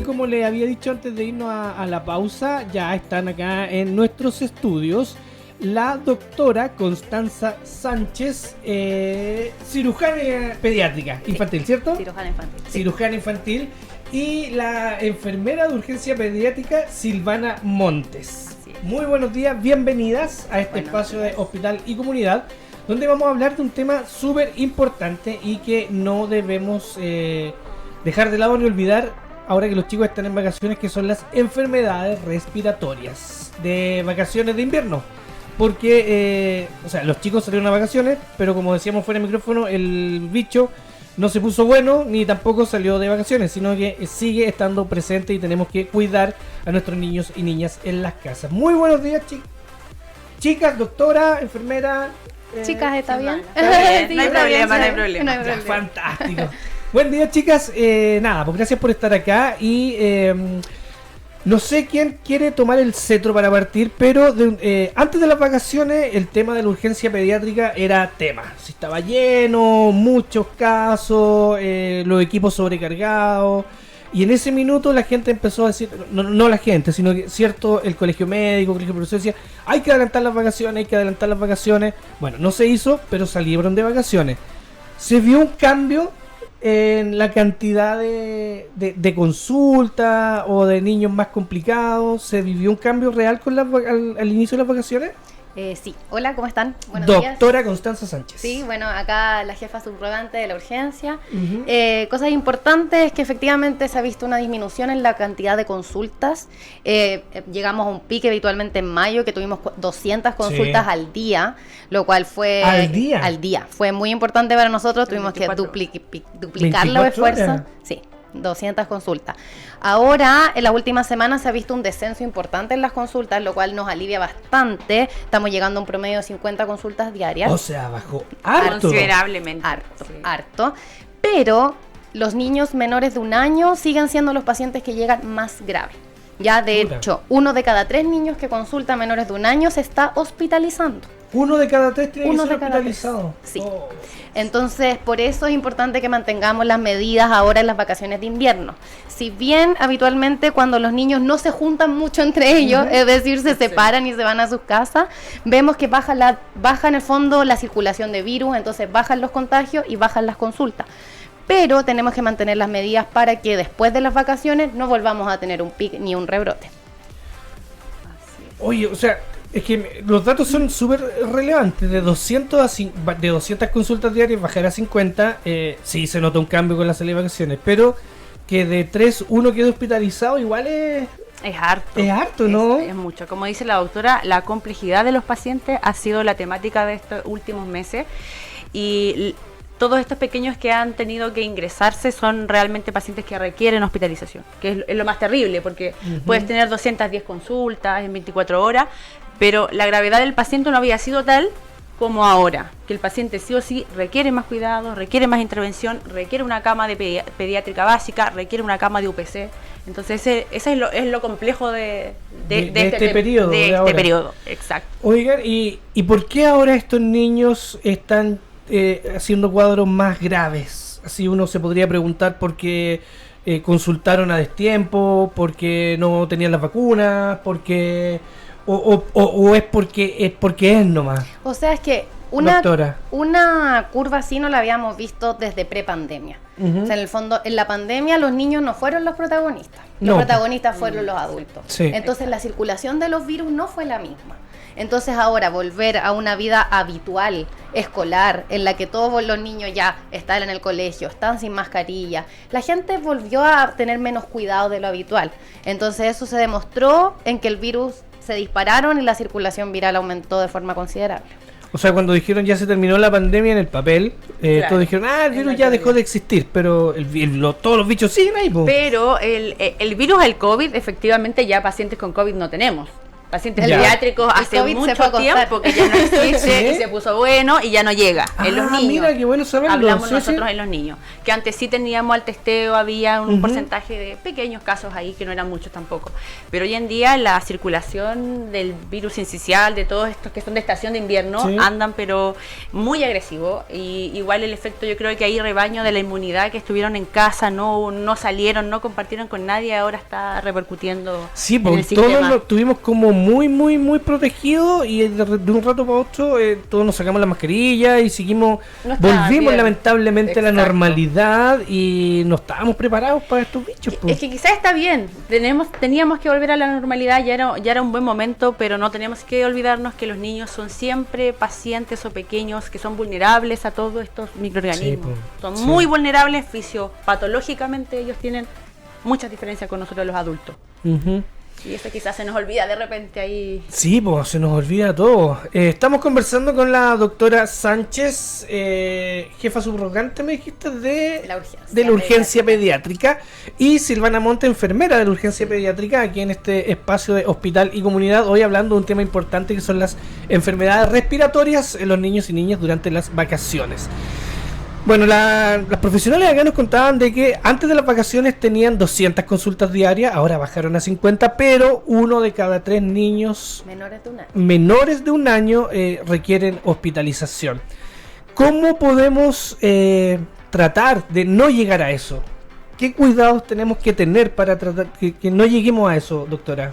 como les había dicho antes de irnos a la pausa, ya están acá en nuestros estudios la doctora Constanza Sánchez, cirujana pediátrica infantil, ¿cierto? Cirujana infantil. Sí. Cirujana infantil. Y la enfermera de urgencia pediátrica Silvana Montes. Muy buenos días, bienvenidas a este espacio de Hospital y Comunidad, donde vamos a hablar de un tema súper importante y que no debemos dejar de lado ni olvidar ahora que los chicos están en vacaciones, que son las enfermedades respiratorias de vacaciones de invierno. Porque, los chicos salieron a vacaciones, pero como decíamos fuera de micrófono, el bicho no se puso bueno ni tampoco salió de vacaciones, sino que sigue estando presente y tenemos que cuidar a nuestros niños y niñas en las casas. Muy buenos días, chicas, doctora, enfermera. Chicas, ¿está bien? Sí, no hay problema. Ya, fantástico. Buen día, chicas. Pues gracias por estar acá y no sé quién quiere tomar el cetro para partir, pero antes de las vacaciones el tema de la urgencia pediátrica era tema. Si estaba lleno, muchos casos, los equipos sobrecargados. Y en ese minuto la gente empezó a decir, no la gente, sino que el colegio médico, el colegio de profesor decía, hay que adelantar las vacaciones. Bueno, no se hizo, pero salieron de vacaciones. Se vio un cambio en la cantidad de consultas o de niños más complicados. ¿Se vivió un cambio real con al inicio de las vacaciones? Sí. Hola, ¿cómo están? Buenos Doctora días. Constanza Sánchez. Sí, bueno, acá la jefa subrogante de la urgencia. Cosas importantes es que efectivamente se ha visto una disminución en la cantidad de consultas. Llegamos a un pique habitualmente en mayo, que tuvimos 200 consultas al día, lo cual fue... ¿Al día? Al día. Fue muy importante para nosotros, tuvimos que duplicar los esfuerzos. Sí. 200 consultas. Ahora, en las últimas semanas se ha visto un descenso importante en las consultas, lo cual nos alivia bastante. Estamos llegando a un promedio de 50 consultas diarias. O sea, bajó harto. Considerablemente. Harto. Pero los niños menores de 1 año siguen siendo los pacientes que llegan más graves. Ya, de hecho, 1 de cada 3 niños que consulta menores de 1 año se está hospitalizando. 1 de cada 3 tiene que ser hospitalizado. Sí. Entonces, por eso es importante que mantengamos las medidas ahora en las vacaciones de invierno. Si bien habitualmente cuando los niños no se juntan mucho entre ellos, es decir, se separan y se van a sus casas, vemos que baja en el fondo la circulación de virus, entonces bajan los contagios y bajan las consultas. Pero tenemos que mantener las medidas para que después de las vacaciones no volvamos a tener un pic ni un rebrote. Oye, es que los datos son súper relevantes. De 200 consultas diarias bajar a 50, sí se nota un cambio con las salidas de vacaciones, pero que de 3 uno quede hospitalizado igual es harto. Es harto, ¿no? Es mucho. Como dice la doctora, la complejidad de los pacientes ha sido la temática de estos últimos meses y todos estos pequeños que han tenido que ingresarse son realmente pacientes que requieren hospitalización, que es lo más terrible, porque puedes tener 210 consultas en 24 horas, pero la gravedad del paciente no había sido tal como ahora, que el paciente sí o sí requiere más cuidado, requiere más intervención, requiere una cama de pediátrica básica, requiere una cama de UPC. Entonces ese es lo complejo de este periodo. De este periodo, exacto. Oigan, ¿y por qué ahora estos niños están haciendo cuadros más graves? Así uno se podría preguntar por qué consultaron a destiempo, porque no tenían las vacunas, porque o es porque es nomás. O sea, es que una curva así no la habíamos visto desde prepandemia. O sea, en el fondo, en la pandemia los niños no fueron los protagonistas. Los protagonistas fueron los adultos. Sí. Entonces la circulación de los virus no fue la misma. Entonces ahora volver a una vida habitual, escolar, en la que todos los niños ya están en el colegio, están sin mascarilla, la gente volvió a tener menos cuidado de lo habitual. Entonces eso se demostró en que el virus se dispararon y la circulación viral aumentó de forma considerable. O sea, cuando dijeron ya se terminó la pandemia en el papel, claro, todos dijeron, el virus ya dejó de existir, pero todos los bichos siguen ahí, po. Pero el virus, el COVID, efectivamente ya pacientes con COVID no tenemos. Pacientes Ya. pediátricos El hace COVID se mucho fue a acostar. tiempo que ya no existe ¿Sí? y se puso bueno y ya no llega en los niños. Mira, qué bueno saberlo. Hablamos Sí, nosotros sí. en los niños, que antes sí teníamos al testeo, había un Ujú. porcentaje de pequeños casos ahí, que no eran muchos tampoco. Pero hoy en día la circulación del virus sincicial, de todos estos que son de estación de invierno, Sí. andan pero muy agresivo. Y igual el efecto, yo creo que ahí rebaño de la inmunidad, que estuvieron en casa, no salieron, no compartieron con nadie, ahora está repercutiendo Sí, en porque el todos sistema. lo tuvimos como muy protegidos y de un rato para otro todos nos sacamos la mascarilla y seguimos, No estaba volvimos bien. lamentablemente a la Exacto. normalidad y no estábamos preparados para estos bichos. Es que quizás está bien, teníamos que volver a la normalidad, ya era un buen momento, pero no tenemos que olvidarnos que los niños son siempre pacientes o pequeños que son vulnerables a todos estos microorganismos. Sí, Son sí. muy vulnerables, fisiopatológicamente ellos tienen muchas diferencias con nosotros los adultos. Ujú. Y eso quizás se nos olvida de repente ahí. Sí, pues se nos olvida todo. Estamos conversando con la doctora Sánchez, jefa subrogante, me dijiste, de la urgencia pediátrica, y Silvana Monte, enfermera de la urgencia pediátrica, aquí en este espacio de hospital y comunidad, hoy hablando de un tema importante que son las enfermedades respiratorias en los niños y niñas durante las vacaciones. Bueno, las profesionales acá nos contaban de que antes de las vacaciones tenían 200 consultas diarias, ahora bajaron a 50, pero 1 de cada 3 niños menores de un año requieren hospitalización. ¿Cómo podemos tratar de no llegar a eso? ¿Qué cuidados tenemos que tener para tratar que no lleguemos a eso, doctora?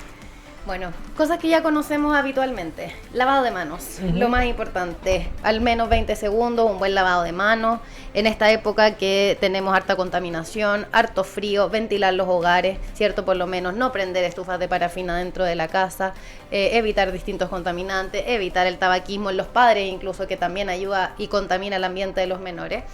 Bueno, cosas que ya conocemos habitualmente. Lavado de manos, lo más importante. Al menos 20 segundos, un buen lavado de manos. En esta época que tenemos harta contaminación, harto frío, ventilar los hogares, ¿cierto? Por lo menos no prender estufas de parafina dentro de la casa, evitar distintos contaminantes, evitar el tabaquismo en los padres, incluso, que también ayuda y contamina el ambiente de los menores.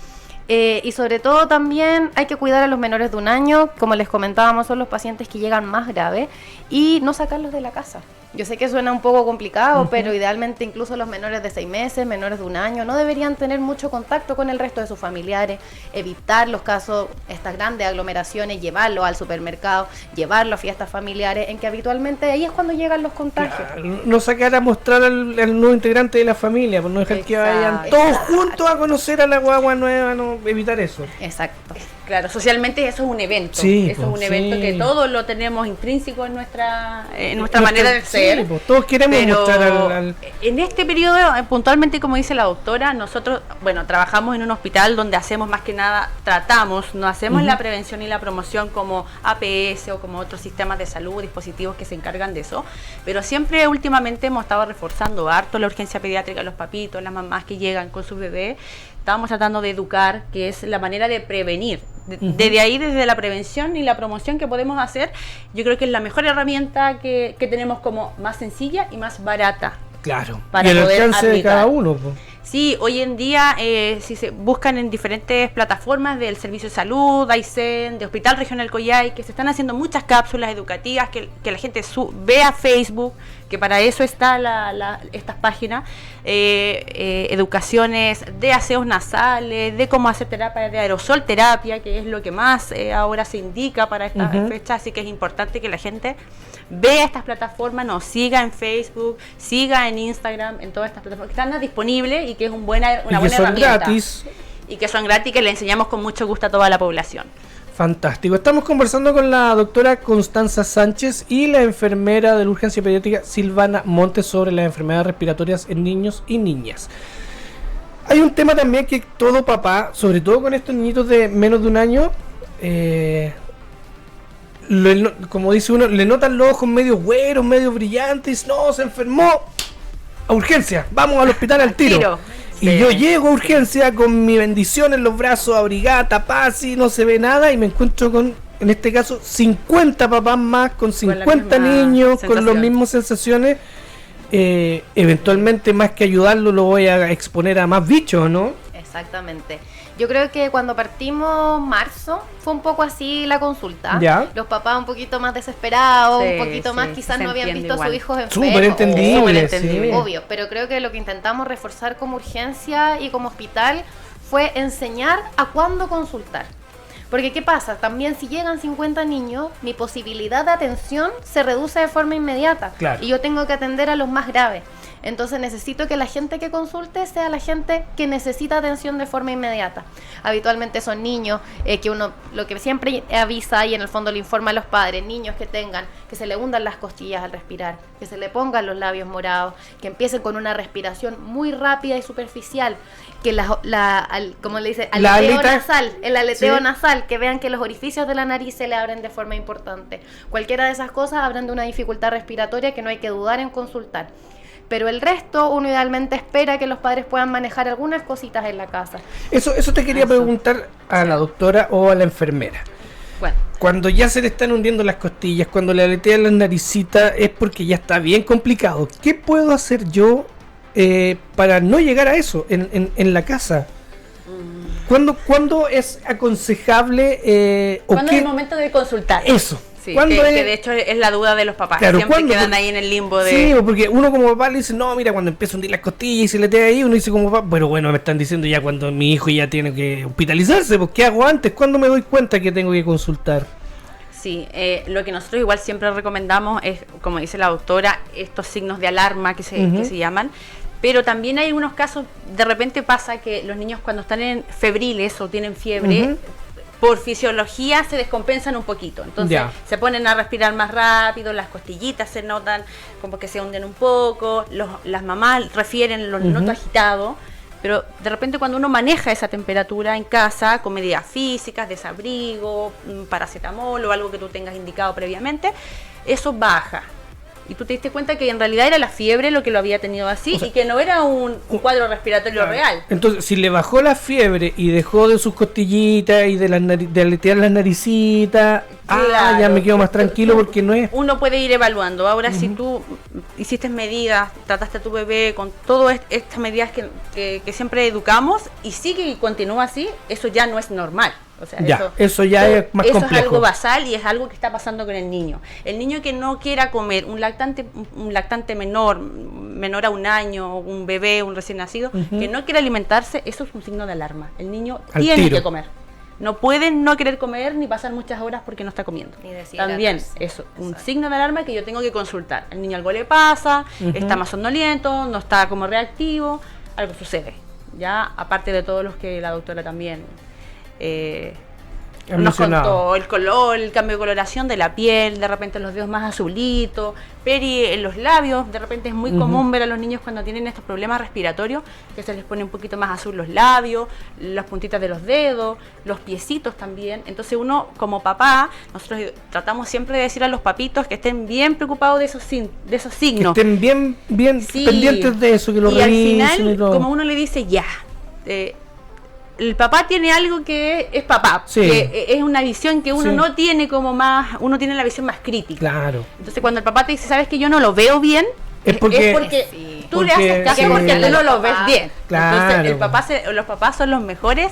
Y sobre todo también hay que cuidar a los menores de un año, como les comentábamos, son los pacientes que llegan más graves, y no sacarlos de la casa. Yo sé que suena un poco complicado, pero idealmente incluso los menores de 6 meses, menores de un año, no deberían tener mucho contacto con el resto de sus familiares, evitar los casos, estas grandes aglomeraciones, llevarlos al supermercado, llevarlos a fiestas familiares, en que habitualmente ahí es cuando llegan los contagios. No sacar a mostrar al nuevo integrante de la familia, por no dejar que vayan todos juntos a conocer a la guagua nueva, no evitar eso. Exacto. Claro, socialmente eso es un evento. Sí, eso es un evento sí. que todos lo tenemos intrínseco en nuestra manera de ser. Sí, pues, todos queremos Pero mostrar al... en este periodo, puntualmente, como dice la doctora, nosotros, bueno, trabajamos en un hospital donde hacemos más que nada, tratamos, no hacemos la prevención y la promoción como APS o como otros sistemas de salud, dispositivos que se encargan de eso, pero siempre últimamente hemos estado reforzando harto la urgencia pediátrica, los papitos, las mamás que llegan con sus bebés. Estábamos tratando de educar, que es la manera de prevenir. Desde ahí, desde la prevención y la promoción que podemos hacer, yo creo que es la mejor herramienta que tenemos, como más sencilla y más barata. Claro, Para y el poder alcance de aplicar. cada uno. Pues. Sí, hoy en día, si se buscan en diferentes plataformas del Servicio de Salud, AICEN, de Hospital Regional Coyhai, que se están haciendo muchas cápsulas educativas, que la gente vea Facebook, que para eso está estas páginas, educaciones de aseos nasales, de cómo hacer terapia de aerosol terapia, que es lo que más ahora se indica para esta fecha, así que es importante que la gente vea estas plataformas, nos siga en Facebook, siga en Instagram, en todas estas plataformas que están disponibles y que es una buena herramienta. Gratis. Y que son gratis y que le enseñamos con mucho gusto a toda la población. Fantástico. Estamos conversando con la doctora Constanza Sánchez y la enfermera de la urgencia pediátrica Silvana Montes sobre las enfermedades respiratorias en niños y niñas. Hay un tema también que todo papá, sobre todo con estos niñitos de menos de un año, como dice uno, le notan los ojos medio güeros, medio brillantes. No, se enfermó. A urgencia, vamos al hospital al tiro. Sí. Y yo llego a urgencia con mi bendición en los brazos, abrigada, tapada, así, no se ve nada, y me encuentro con, en este caso, 50 papás más, con 50 niños, con las mismas sensaciones. Eventualmente, más que ayudarlo, lo voy a exponer a más bichos, ¿no? Exactamente. Yo creo que cuando partimos marzo fue un poco así la consulta. ¿Ya? Los papás un poquito más desesperados, Sí, un poquito más quizás no habían visto a sus hijos enfermos. Súper entendible, sí. Obvio, pero creo que lo que intentamos reforzar como urgencia y como hospital fue enseñar a cuándo consultar. Porque ¿qué pasa? También si llegan 50 niños, mi posibilidad de atención se reduce de forma inmediata. Claro. Y yo tengo que atender a los más graves. Entonces necesito que la gente que consulte sea la gente que necesita atención de forma inmediata. Habitualmente son niños, que uno lo que siempre avisa y en el fondo le informa a los padres, niños que se le hundan las costillas al respirar, que se le pongan los labios morados, que empiecen con una respiración muy rápida y superficial, que como le dice, aleteo nasal, el aleteo nasal, que vean que los orificios de la nariz se le abren de forma importante. Cualquiera de esas cosas hablan de una dificultad respiratoria que no hay que dudar en consultar. Pero el resto, uno idealmente espera que los padres puedan manejar algunas cositas en la casa. Eso te quería preguntar a la doctora o a la enfermera. Bueno, Cuando ya se le están hundiendo las costillas, cuando le aletean las naricitas, es porque ya está bien complicado. ¿Qué puedo hacer yo para no llegar a eso en la casa? ¿Cuándo es aconsejable? ¿cuándo es el momento de consultar? Eso. Sí, ¿Cuándo que es? de hecho es la duda de los papás. Claro, Siempre ¿cuándo? quedan ahí en el limbo de... Sí, porque uno como papá le dice, no, mira, cuando empieza a hundir las costillas y se le tea ahí, uno dice como papá, pero bueno, me están diciendo ya cuando mi hijo ya tiene que hospitalizarse, pues ¿qué hago antes? ¿Cuándo me doy cuenta que tengo que consultar? Sí, lo que nosotros igual siempre recomendamos es, como dice la doctora, estos signos de alarma que se llaman. Pero también hay algunos casos, de repente pasa que los niños cuando están febriles o tienen fiebre, por fisiología se descompensan un poquito. Entonces se ponen a respirar más rápido, las costillitas se notan como que se hunden un poco, las mamás refieren los noto agitados. Pero de repente cuando uno maneja esa temperatura en casa con medidas físicas, desabrigo, paracetamol o algo que tú tengas indicado previamente, eso baja. Y tú te diste cuenta que en realidad era la fiebre lo que lo había tenido así, o sea, y que no era un cuadro respiratorio real. Entonces, si le bajó la fiebre y dejó de sus costillitas y de aletear las naricitas, Claro. ya me quedo más tranquilo porque no es... Uno puede ir evaluando. Ahora, si tú hiciste medidas, trataste a tu bebé con todas estas medidas que siempre educamos y sigue y continúa así, eso ya no es normal. O sea, eso ya es más complejo. Es algo basal y es algo que está pasando con el niño. El niño que no quiera comer, un lactante menor a un año, un bebé, un recién nacido, que no quiere alimentarse, eso es un signo de alarma. El niño tiene que comer. No puede no querer comer ni pasar muchas horas porque no está comiendo. También es un signo de alarma que yo tengo que consultar. El niño algo le pasa, está más somnoliento, no está como reactivo, algo sucede. Ya, aparte de todos los que la doctora también nos contó, el color, el cambio de coloración de la piel, de repente los dedos más azulitos, peri en los labios, de repente es muy común ver a los niños cuando tienen estos problemas respiratorios, que se les pone un poquito más azul los labios, las puntitas de los dedos, los piecitos también. Entonces uno como papá, nosotros tratamos siempre de decir a los papitos que estén bien preocupados de esos signos. Que estén bien pendientes de eso, que lo revisen. Al final, como uno le dice, el papá tiene algo que es papá, que es una visión que uno no tiene como más, uno tiene la visión más crítica. Claro. Entonces cuando el papá te dice, sabes que yo no lo veo bien, es porque tú le haces caso porque tú no lo ves bien. Claro. Entonces los papás son los mejores,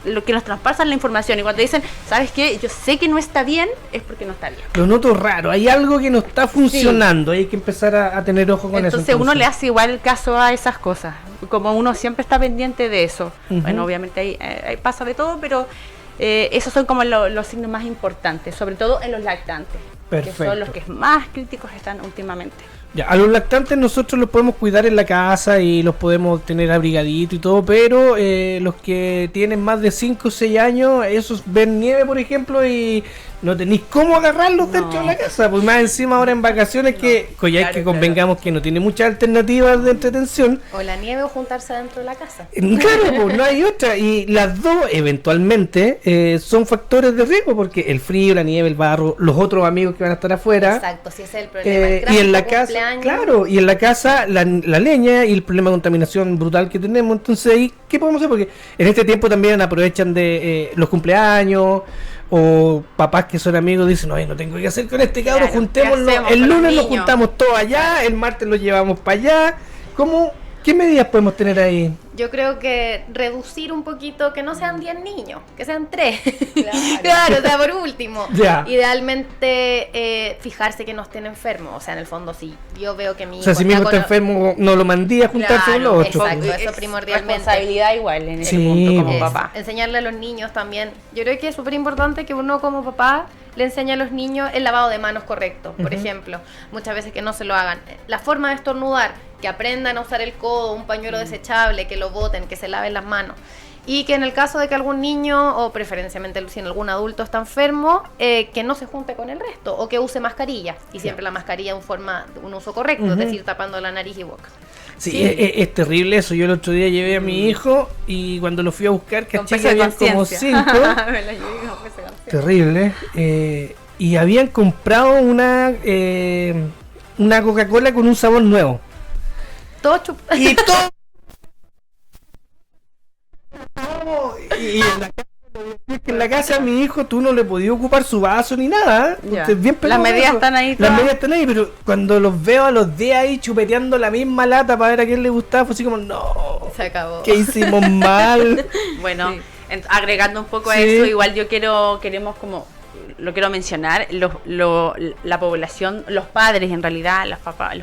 lo que nos traspasan la información, y cuando dicen, ¿sabes qué? Yo sé que no está bien, es porque no está bien. Lo noto raro, hay algo que no está funcionando, hay que empezar a tener ojo con eso. Entonces uno le hace igual caso a esas cosas, como uno siempre está pendiente de eso. Bueno, obviamente ahí pasa de todo, pero esos son como los signos más importantes, sobre todo en los lactantes, que son los que más críticos están últimamente. Ya, a los lactantes nosotros los podemos cuidar en la casa y los podemos tener abrigaditos y todo, pero los que tienen más de 5 o 6 años, esos ven nieve, por ejemplo, y no tenéis cómo agarrarlos dentro de la casa, pues más encima ahora en vacaciones que convengamos que no tiene muchas alternativas de entretención. O la nieve o juntarse dentro de la casa. Claro, pues no hay otra, y las dos eventualmente son factores de riesgo, porque el frío, la nieve, el barro, los otros amigos que van a estar afuera. Exacto, si ese es el problema. Y en la casa, claro, y en la casa la leña y el problema de contaminación brutal que tenemos. Entonces ahí, ¿qué podemos hacer? Porque en este tiempo también aprovechan de los cumpleaños, o papás que son amigos dicen, no tengo que hacer con este cabro, juntémoslo, el lunes nos juntamos todos allá, el martes lo llevamos para allá. ¿Cómo ¿Qué medidas podemos tener ahí? Yo creo que reducir un poquito, que no sean 10 niños, que sean 3. Claro. Claro, o sea, por último. Ya. Idealmente, fijarse que no estén enfermos. O sea, en el fondo, si yo veo que mi hijo. O sea, si mi hijo está enfermo, no lo mandé a juntarse con los otros. Exacto, Es eso primordialmente. responsabilidad igual en ese Sí, punto como pues. papá. Enseñarle a los niños también. Yo creo que es súper importante que uno como papá le enseñe a los niños el lavado de manos correcto, por ejemplo. Muchas veces que no se lo hagan. La forma de estornudar, que aprendan a usar el codo, un pañuelo desechable, que lo boten, que se laven las manos. Y que en el caso de que algún niño, o preferencialmente si algún adulto está enfermo, que no se junte con el resto, o que use mascarilla. Y siempre la mascarilla un uso correcto, es decir, tapando la nariz y boca. Sí, es terrible eso. Yo el otro día llevé a mi hijo y cuando lo fui a buscar, Con caché peso que de habían como conciencia. 5. Me la llevé con peso de conciencia. Terrible. Y habían comprado una Coca-Cola con un sabor nuevo. Todo Y todo. Y en la casa de mi hijo tú no le podías ocupar su vaso ni nada. Ya. Usted es bien Las peludo, medidas eso. están ahí Las todas. medidas están ahí, pero cuando los veo a los 10 ahí chupeteando la misma lata para ver a quién le gustaba, fue así como, no, Se acabó. ¿qué hicimos mal? Bueno, Sí. agregando un poco a Sí. eso, igual queremos como, lo quiero mencionar, la población, los padres en realidad, los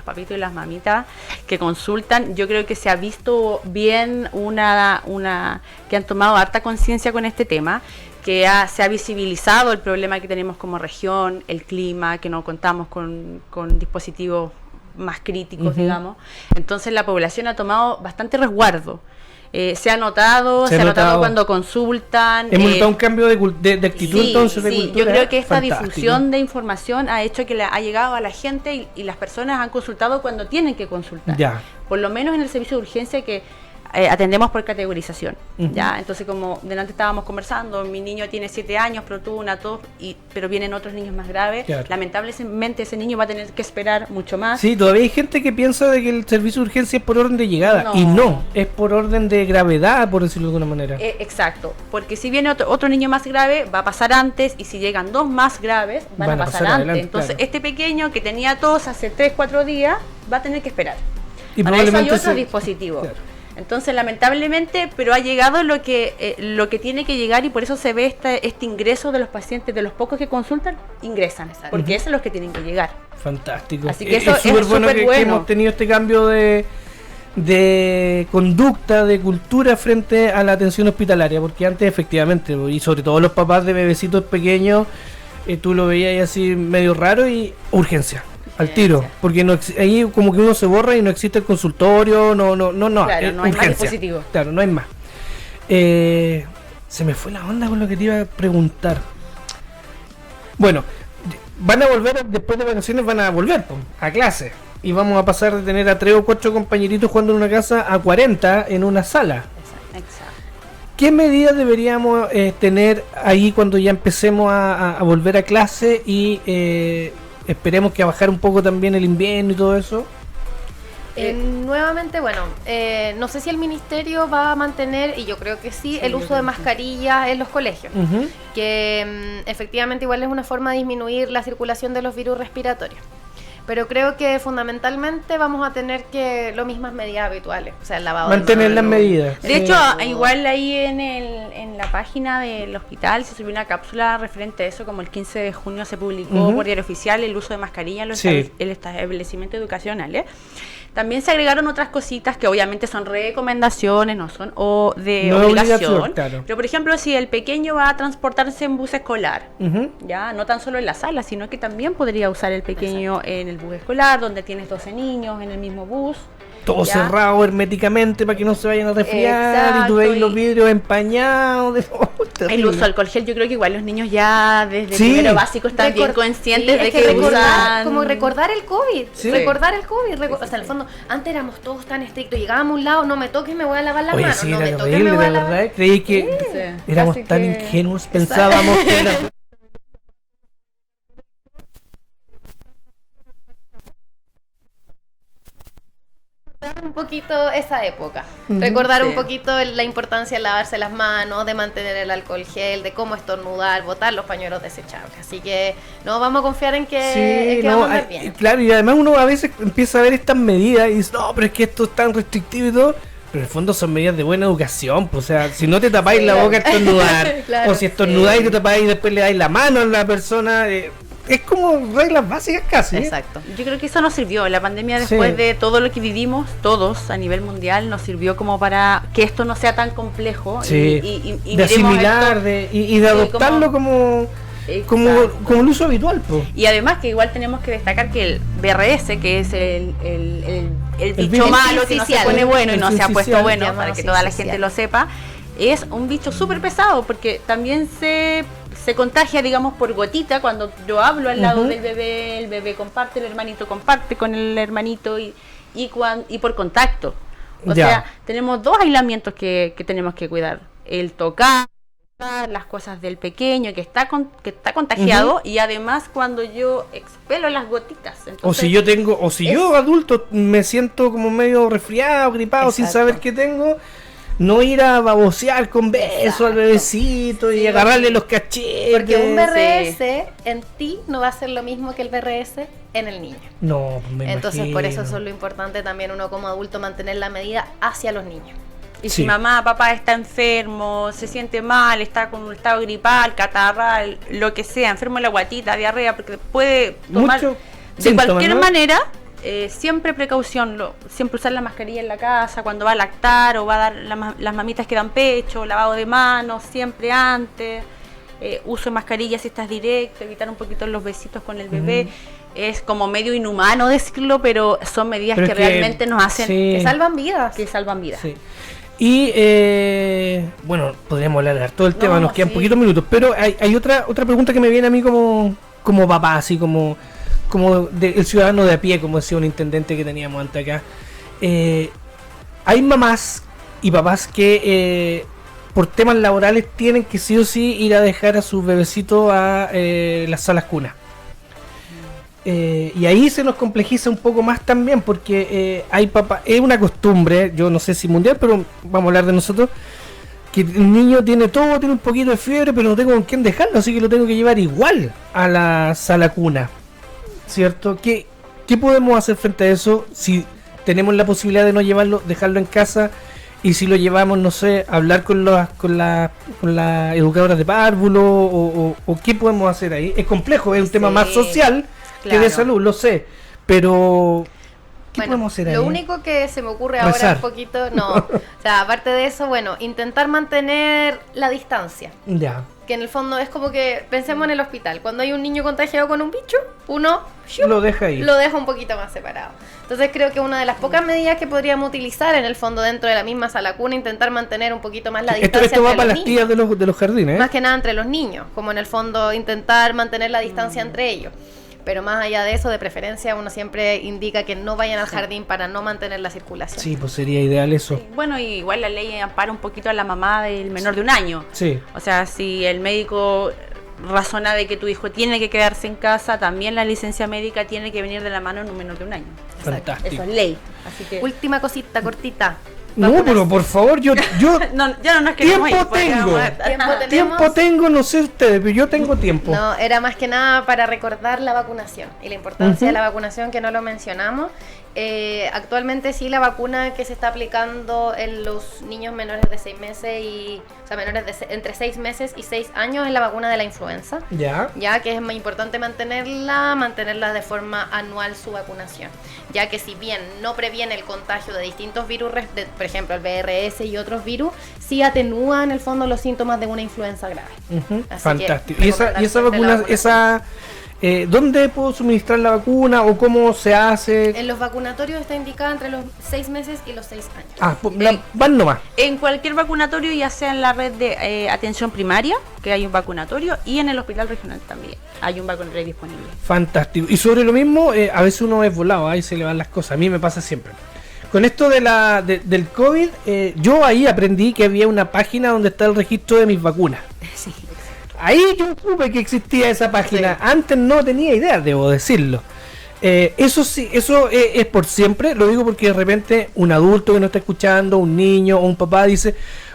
papitos y las mamitas que consultan, yo creo que se ha visto bien que han tomado harta conciencia con este tema, que se ha visibilizado el problema que tenemos como región, el clima, que no contamos con dispositivos más críticos, digamos. Entonces la población ha tomado bastante resguardo. Se ha notado cuando consultan. Hemos notado un cambio de actitud, Sí, entonces, de sí. cultura. Yo creo que esta Fantástico. difusión de información ha hecho que ha llegado a la gente y las personas han consultado cuando tienen que consultar. Ya. Por lo menos en el servicio de urgencia que atendemos por categorización. Ujú. ¿Ya? Entonces, como delante estábamos conversando, mi niño tiene 7 años, pero tuvo una tos, pero vienen otros niños más graves. Claro. Lamentablemente ese niño va a tener que esperar mucho más. Sí, todavía hay gente que piensa de que el servicio de urgencia es por orden de llegada. No. Y no, es por orden de gravedad, por decirlo de alguna manera. Exacto, porque si viene otro niño más grave, va a pasar antes, y si llegan 2 más graves, van a pasar antes. adelante, Entonces, claro. este pequeño que tenía tos hace 3-4 días, va a tener que esperar. Y Para eso hay probablemente otro se- dispositivo. Claro. Entonces, lamentablemente, pero ha llegado lo que tiene que llegar, y por eso se ve este ingreso de los pacientes, de los pocos que consultan, ingresan, porque esos son los que tienen que llegar. Fantástico. Así que eso es súper bueno súper que bueno. hemos tenido este cambio de conducta, de cultura frente a la atención hospitalaria, porque antes efectivamente, y sobre todo los papás de bebecitos pequeños, tú lo veías así medio raro y urgencia. Al tiro, porque ahí como que uno se borra y no existe el consultorio, no, Claro, no hay más urgencia. dispositivo. Claro, no hay más. Se me fue la onda con lo que te iba a preguntar. Bueno, van a volver, después de vacaciones van a volver a clase. Y vamos a pasar de tener a 3 o 4 compañeritos jugando en una casa a 40 en una sala. Exacto. ¿Qué medidas deberíamos tener ahí cuando ya empecemos a volver a clase y esperemos que a bajar un poco también el invierno y todo eso? Nuevamente, bueno, no sé si el ministerio va a mantener, y yo creo que sí, el uso de mascarillas en los colegios, Ujú. que efectivamente igual es una forma de disminuir la circulación de los virus respiratorios. Pero creo que fundamentalmente vamos a tener que las mismas medidas habituales, o sea, el lavado Mantener de las manos. medidas. De Sí. hecho, igual ahí en la página del hospital se subió una cápsula referente a eso, como el 15 de junio se publicó Ujú. por diario oficial el uso de mascarilla en los Sí. establecimientos educacionales. También se agregaron otras cositas que obviamente son recomendaciones, no son de No es obligación. obligación, claro. Pero por ejemplo, si el pequeño va a transportarse en bus escolar, Ujú. ya no tan solo en la sala, sino que también podría usar el pequeño en el bus escolar, donde tienes 12 niños en el mismo bus. Todo ¿ya? cerrado herméticamente para que no se vayan a resfriar. Exacto, Y tú veis y- los vidrios empañados. El uso de alcohol gel, yo creo que igual los niños ya desde Sí. primero básico están bien conscientes Sí, de es que recordar, usan... como recordar el COVID, Sí. recordar el COVID, o sea, en el fondo, antes éramos todos tan estrictos, llegábamos a un lado, no me toques, me voy a lavar las Oye, manos, sí, no me era toques, horrible, me voy a de lavar. verdad. Creí que Sí, éramos casi tan que- ingenuos, pensábamos que era... un poquito esa época. Recordar un poquito la importancia de lavarse las manos, de mantener el alcohol gel, de cómo estornudar, botar los pañuelos desechables. Así que no vamos a confiar en que, vamos a andar bien. Claro, y además uno a veces empieza a ver estas medidas y dice, no, pero es que esto es tan restrictivo y todo. Pero en el fondo son medidas de buena educación, pues, o sea, si no te tapáis la boca estornudar, claro, o si estornudáis te tapáis y después le dais la mano a la persona, es como reglas básicas casi. Exacto. Yo creo que eso nos sirvió, la pandemia después de todo lo que vivimos, todos a nivel mundial, nos sirvió como para que esto no sea tan complejo y de asimilar y de adoptarlo como el uso habitual, pues. Y además que igual tenemos que destacar que el BRS, que es el bicho malo que no se pone bueno y no se ha puesto bueno, para que toda la gente lo sepa, es un bicho súper pesado porque también se contagia, digamos, por gotita. Cuando yo hablo al lado del bebé, el bebé comparte, el hermanito comparte con el hermanito y por contacto. O sea, tenemos dos aislamientos que tenemos que cuidar: el tocar las cosas del pequeño que está contagiado y además cuando yo expelo las gotitas. Entonces, yo adulto me siento como medio resfriado, gripado, sin saber qué tengo, no ir a babosear con besos al bebecito y agarrarle los cachetes. Porque un BRS en ti no va a ser lo mismo que el BRS en el niño. No, entonces por eso es lo importante también uno como adulto mantener la medida hacia los niños. Y si mamá, papá está enfermo, se siente mal, está con un estado gripal, catarral, lo que sea, enfermo de la guatita, diarrea, porque puede tomar de cualquier manera, siempre precaución, siempre usar la mascarilla en la casa, cuando va a lactar o va a dar las mamitas que dan pecho, lavado de manos, siempre antes, uso de mascarilla si estás directo, evitar un poquito los besitos con el bebé. Es como medio inhumano decirlo, pero son medidas que realmente nos hacen que salvan vidas. Que salvan vidas. Sí. Y bueno, podríamos hablar todo el tema, nos quedan poquitos minutos, pero hay otra pregunta que me viene a mí como papá, así como el ciudadano de a pie, como decía un intendente que teníamos antes acá. Hay mamás y papás que por temas laborales tienen que sí o sí ir a dejar a sus bebecitos a las salas cunas. Y ahí se nos complejiza un poco más también porque hay papá, es una costumbre, yo no sé si mundial, pero vamos a hablar de nosotros, que el niño tiene un poquito de fiebre, pero no tengo con quién dejarlo, así que lo tengo que llevar igual a la sala cuna, ¿cierto? ¿Qué podemos hacer frente a eso si tenemos la posibilidad de no llevarlo, dejarlo en casa? Y si lo llevamos, no sé, hablar con las educadoras de párvulo o qué podemos hacer ahí. Es complejo, es un tema más social que de salud, lo sé, pero ¿qué podemos hacer ahí? Lo único que se me ocurre ahora un poquito, o sea, aparte de eso, intentar mantener la distancia. Ya. Que en el fondo es como que, pensemos en el hospital, cuando hay un niño contagiado con un bicho, uno lo deja ahí. Lo deja un poquito más separado. Entonces creo que una de las pocas medidas que podríamos utilizar en el fondo dentro de la misma sala cuna, intentar mantener un poquito más la distancia. Esto va para las tías de los jardines, Más que nada entre los niños, como en el fondo intentar mantener la distancia entre ellos. Pero más allá de eso, de preferencia, uno siempre indica que no vayan al jardín para no mantener la circulación. Sí, pues sería ideal eso. Sí. Bueno, igual la ley ampara un poquito a la mamá del menor de 1 año. Sí. O sea, si el médico razona de que tu hijo tiene que quedarse en casa, también la licencia médica tiene que venir de la mano en un menor de 1 año. Fantástico. Eso es ley. Así que... Última cosita, cortita. No, pero por favor, yo no, ya no nos queremos tiempo tengo, no sé ustedes, pero yo tengo tiempo. No, era más que nada para recordar la vacunación y la importancia de la vacunación, que no lo mencionamos. Actualmente sí, la vacuna que se está aplicando en los niños menores de 6 meses menores de entre 6 meses y 6 años es la vacuna de la influenza. Ya que es muy importante mantenerla de forma anual su vacunación, ya que si bien no previene el contagio de distintos virus, por ejemplo el BRS y otros virus, sí atenúa en el fondo los síntomas de una influenza grave. Fantástico. ¿Y esa vacuna, dónde puedo suministrar la vacuna o cómo se hace? En los vacunatorios está indicada entre los 6 meses y los 6 años. Van nomás. En cualquier vacunatorio, ya sea en la red de atención primaria, que hay un vacunatorio, y en el hospital regional también hay un vacunatorio disponible. Fantástico. Y sobre lo mismo, a veces uno es volado, ahí se le van las cosas. A mí me pasa siempre. Con esto del COVID, yo ahí aprendí que había una página donde está el registro de mis vacunas. Sí. Ahí yo supe que existía esa página. Sí. Antes no tenía idea, debo decirlo. Eso sí, eso es por siempre. Lo digo porque de repente un adulto que no está escuchando, un niño o un papá dice: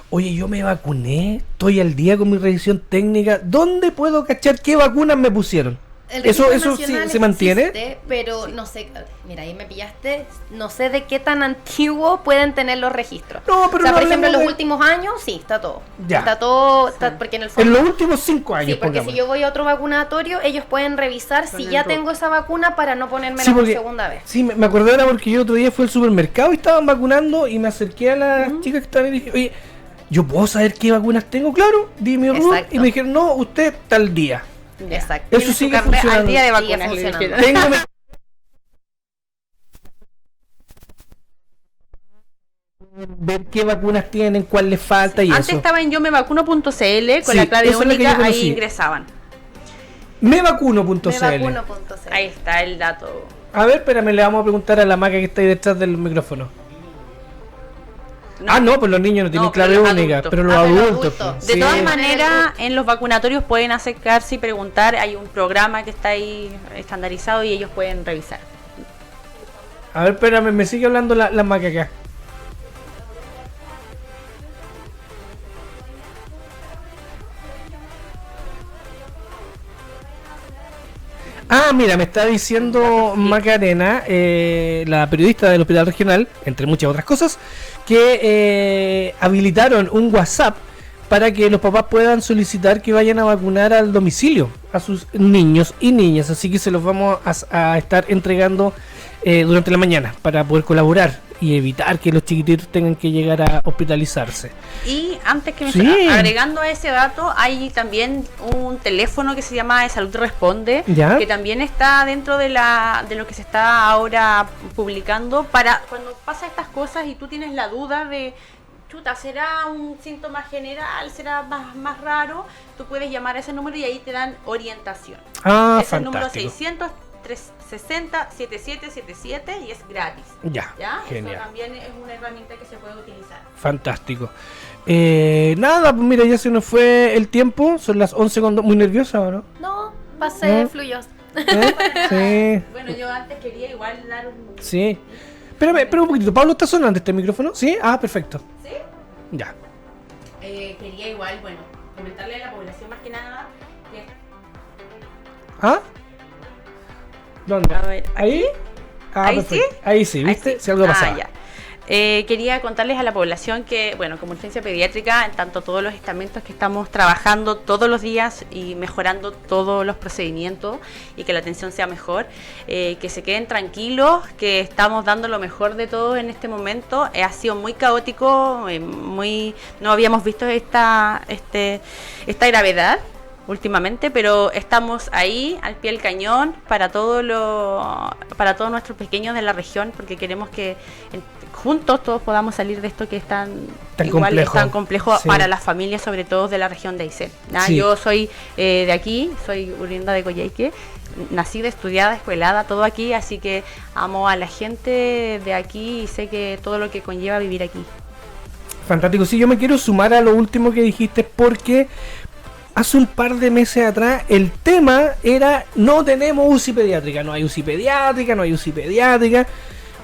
oye, yo me vacuné, estoy al día con mi revisión técnica, ¿dónde puedo cachar qué vacunas me pusieron? El Eso registro sí, nacional se mantiene. existe, pero no sé, mira, ahí me pillaste, no sé de qué tan antiguo pueden tener los registros. No, pero o sea, no por ejemplo, en los hablemos de- últimos años, sí, está todo. Ya. Está todo, porque en el fondo... En los últimos 5 años, Sí, porque pongámosle. si yo voy a otro vacunatorio, ellos pueden revisar si el ya root. tengo esa vacuna para no ponérmela Sí, por porque- segunda vez. Sí, me acordé ahora porque yo otro día fui al supermercado y estaban vacunando y me acerqué a las chicas que estaban y dije: oye, ¿yo puedo saber qué vacunas tengo? Claro, di mi RUT. Exacto. Y me dijeron: no, usted tal día. Ya. Exacto. Eso Tiene su sigue carnet funcionando. al día de Sigue vacunas, le funcionando. dijeron. Tengo ver qué vacunas tienen, cuál les falta y Antes eso. estaba en yomevacuno.cl con Sí, la clave esa es la que única, yo conocí. ahí ingresaban. Mevacuno.cl. Mevacuno.cl. Ahí está el dato. A ver, espérame, le vamos a preguntar a la maca que está ahí detrás del micrófono. No, pues los niños no tienen No, pero clave los única, adultos. pero los Ah, pero los adultos. adultos. pues, De sí. todas man- maneras, en los vacunatorios pueden acercarse y preguntar. Hay un programa que está ahí estandarizado y ellos pueden revisar. A ver, espérame, me sigue hablando la maca acá. Ah, mira, me está diciendo Macarena, la periodista del Hospital Regional, entre muchas otras cosas, que habilitaron un WhatsApp para que los papás puedan solicitar que vayan a vacunar al domicilio a sus niños y niñas. Así que se los vamos a estar entregando durante la mañana para poder colaborar y evitar que los chiquititos tengan que llegar a hospitalizarse. Y antes que me Sí. agregando a ese dato, hay también un teléfono que se llama Salud Responde, ¿Ya? que también está dentro de lo que se está ahora publicando para cuando pasa estas cosas y tú tienes la duda de chuta, ¿será un síntoma general? ¿Será más raro? Tú puedes llamar a ese número y ahí te dan orientación. Ah, Es el número fantástico. 600 360 7777 y es gratis. Ya, ¿Ya? genial. Eso también es una herramienta que se puede utilizar. Fantástico. Nada, pues mira, ya se nos fue el tiempo. Son las 11:02. Muy nerviosa, ¿o no? No, pasé ¿Eh? fluyos. Sí, Bueno, yo antes quería igual dar un... sí. Espera un poquitito. ¿Pablo está sonando este micrófono? ¿Sí? Ah, perfecto. ¿Sí? Ya. Quería igual, bueno, comentarle a la población más que nada que... ¿Ah? ¿Dónde? A ver, ¿Ahí? Ah, ¿Ahí perfecto. sí? Ahí sí, ¿viste? Ahí sí. Si algo pasaba. Ya. Quería contarles a la población que, bueno, como urgencia pediátrica, en tanto todos los estamentos que estamos trabajando todos los días y mejorando todos los procedimientos y que la atención sea mejor, que se queden tranquilos, que estamos dando lo mejor de todo en este momento. Ha sido muy caótico, no habíamos visto esta gravedad últimamente, pero estamos ahí al pie del cañón para todos nuestros pequeños de la región, porque queremos que juntos todos podamos salir de esto que es tan complejo Sí. para las familias, sobre todo de la región de Aysén. Sí. Yo soy de aquí, soy oriunda de Coyhaique, nacida, estudiada, escuelada, todo aquí, así que amo a la gente de aquí y sé que todo lo que conlleva vivir aquí. Fantástico. Sí, yo me quiero sumar a lo último que dijiste porque hace un par de meses atrás el tema era: no tenemos UCI pediátrica, no hay UCI pediátrica, no hay UCI pediátrica,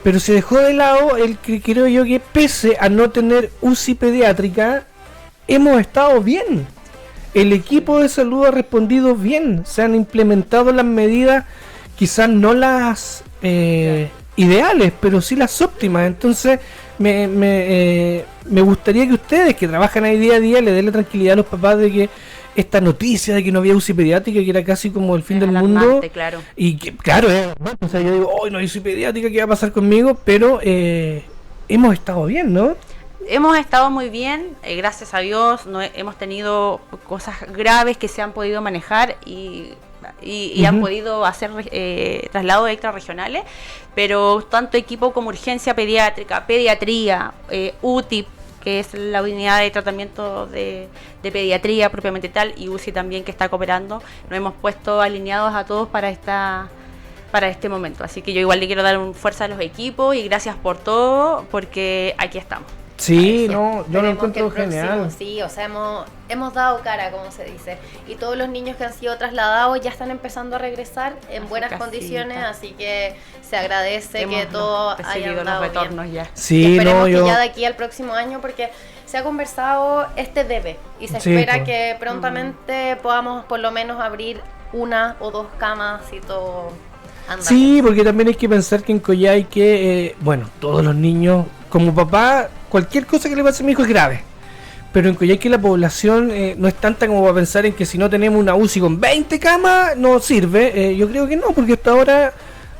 pero se dejó de lado el que creo yo que pese a no tener UCI pediátrica hemos estado bien. El equipo de salud ha respondido bien, se han implementado las medidas, quizás no las ideales, pero sí las óptimas. Entonces me gustaría que ustedes que trabajan ahí día a día le den la tranquilidad a los papás de que esta noticia de que no había UCI pediátrica, que era casi como el fin Es del alarmante, mundo, claro. y que claro, o sea, yo digo, hoy no hay UCI pediátrica, ¿qué va a pasar conmigo? Pero hemos estado bien, ¿no? Hemos estado muy bien, gracias a Dios, no hemos tenido cosas graves que se han podido manejar y han Ujú. podido hacer traslados extrarregionales, pero tanto equipo como urgencia pediátrica, pediatría, UTI, que es la unidad de tratamiento de pediatría propiamente tal, y UCI también, que está cooperando, nos hemos puesto alineados a todos para este momento. Así que yo igual le quiero dar un fuerza a los equipos y gracias por todo, porque aquí estamos. Sí, Eso. no, yo lo Esperemos que encuentro el próximo, genial. sí, o sea, hemos dado cara, como se dice. Y todos los niños que han sido trasladados ya están empezando a regresar en buenas casita. condiciones, así que se agradece Hemos que todo recibido haya los andado bien. retornos ya. Y Sí, esperemos no, que yo... ya de aquí al próximo año, porque se ha conversado este debe y se Sí, espera pues. que prontamente podamos por lo menos abrir 1 o 2 camas y todo anda Sí, bien. porque también hay que pensar que en Coyhaique, bueno, todos los niños, como papá, cualquier cosa que le pase a mi hijo es grave. Pero en Coyhaique la población no es tanta como para pensar en que si no tenemos una UCI con 20 camas no sirve. Yo creo que no, porque hasta ahora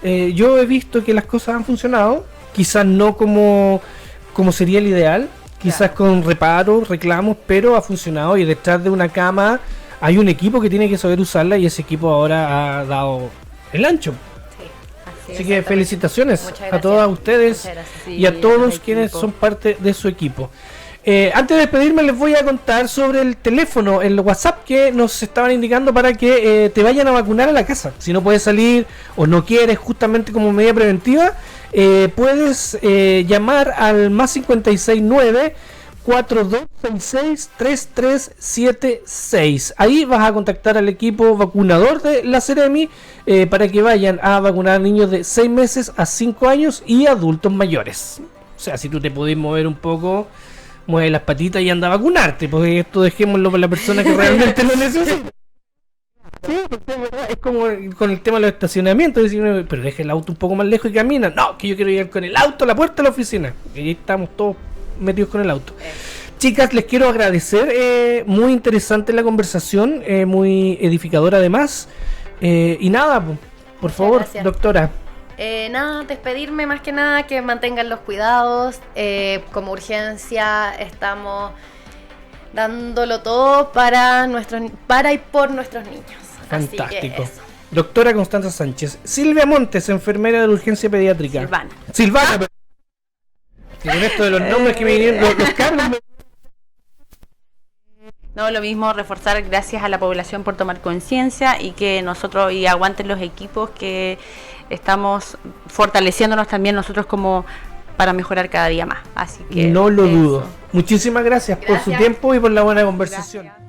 yo he visto que las cosas han funcionado. Quizás no como sería el ideal, quizás con reparos, reclamos, pero ha funcionado y detrás de una cama hay un equipo que tiene que saber usarla y ese equipo ahora ha dado el ancho. Sí, Así que exactamente. felicitaciones Muchas a gracias. todas ustedes Muchas gracias. Sí, y a todos al quienes equipo. son parte de su equipo. Antes de despedirme les voy a contar sobre el teléfono, el WhatsApp que nos estaban indicando para que te vayan a vacunar a la casa. Si no puedes salir o no quieres justamente como medida preventiva, puedes llamar al más 569 4266 3376. Ahí vas a contactar al equipo vacunador de la Seremi para que vayan a vacunar a niños de 6 meses a 5 años y adultos mayores. O sea, si tú te podés mover un poco, mueve las patitas y anda a vacunarte, porque esto dejémoslo para la persona que realmente lo necesita. Sí, porque es verdad, es como con el tema de los estacionamientos, decir, pero deja el auto un poco más lejos y camina. No, que yo quiero llegar con el auto a la puerta de la oficina. Y ahí estamos todos metidos con el auto. Chicas, les quiero agradecer, muy interesante la conversación, muy edificadora además. Y nada, por favor, gracias. doctora. Nada, despedirme más que nada, que mantengan los cuidados. Como urgencia estamos dándolo todo para y por nuestros niños. Así que Fantástico. eso. Doctora Constanza Sánchez. Silvia Montes, enfermera de la urgencia pediátrica. Silvana. Silvana. Que con esto de los nombres que me vinieron, los cargos me... No, lo mismo, reforzar gracias a la población por tomar conciencia y que nosotros, y aguanten los equipos que estamos fortaleciéndonos también nosotros como para mejorar cada día más. Así que No lo eso. dudo. Muchísimas gracias por su Gracias. tiempo y por la buena conversación. Gracias.